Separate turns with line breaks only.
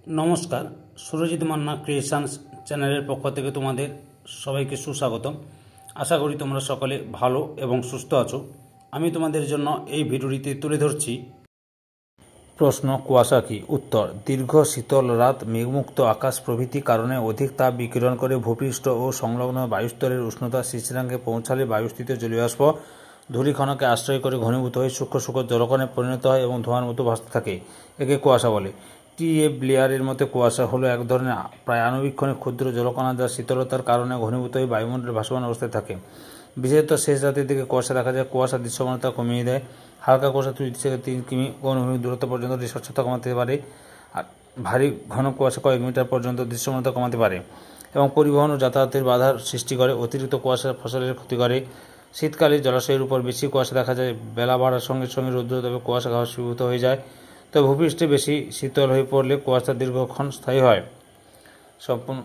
নমস্কার, সুরজিৎ মান্না ক্রিয়েশনস চ্যানেলের পক্ষ থেকে তোমাদের সবাইকে সুস্বাগতম। আশা করি তোমরা সকলে ভালো এবং সুস্থ আছো। আমি তোমাদের জন্য এই ভিডিওটিতে তুলে ধরছি প্রশ্ন, কুয়াশা কি? উত্তর, দীর্ঘ শীতল রাত, মেঘমুক্ত আকাশ প্রভৃতি কারণে অধিক তাপ বিকিরণ করে ভূপৃষ্ঠ ও সংলগ্ন বায়ুস্তরের উষ্ণতা শিশিরাঙ্গে পৌঁছালে বায়ুস্থিত জলীয়বাষ্প ধূলিকণাকে আশ্রয় করে ঘনীভূত হয়ে সূক্ষ্ম সূক্ষ্ম জলকণে পরিণত হয় এবং ধোঁয়ার মতো ভাসতে থাকে। একে কুয়াশা বলে। টি.এফ. ব্লেয়ারের মতে কুয়াশা হলো এক ধরনের প্রায় আণুবীক্ষণিক ক্ষুদ্র জলকণা যা শীতলতার কারণে ঘনীভূত হয়ে বায়ুমণ্ডলে ভাসমান অবস্থায় থাকে। বিশেষত শেষ রাতের দিকে কুয়াশা দেখা যায়। কুয়াশা দৃশ্যমানতা কমিয়ে দেয়। হালকা কুয়াশা 2 থেকে 3 কিমি অনুভূমিক দূরত্ব পর্যন্ত স্বচ্ছতা কমাতে পারে, আর ভারী ঘন কুয়াশা কয়েক মিটার পর্যন্ত দৃশ্যমানতা কমাতে পারে এবং পরিবহন ও যাতায়াতের বাধার সৃষ্টি করে। অতিরিক্ত কুয়াশা ফসলের ক্ষতি করে। শীতকালে জলাশয়ের উপর বেশি কুয়াশা দেখা যায়। বেলা বাড়ার সঙ্গে সঙ্গে রৌদ্র তবে কুয়াশা ঘনীভূত হয়ে যায়। তবে ভূপৃষ্ঠে বেশি শীতল হয়ে পড়লে কুয়াশা দীর্ঘক্ষণ স্থায়ী হয়। সম্পূর্ণ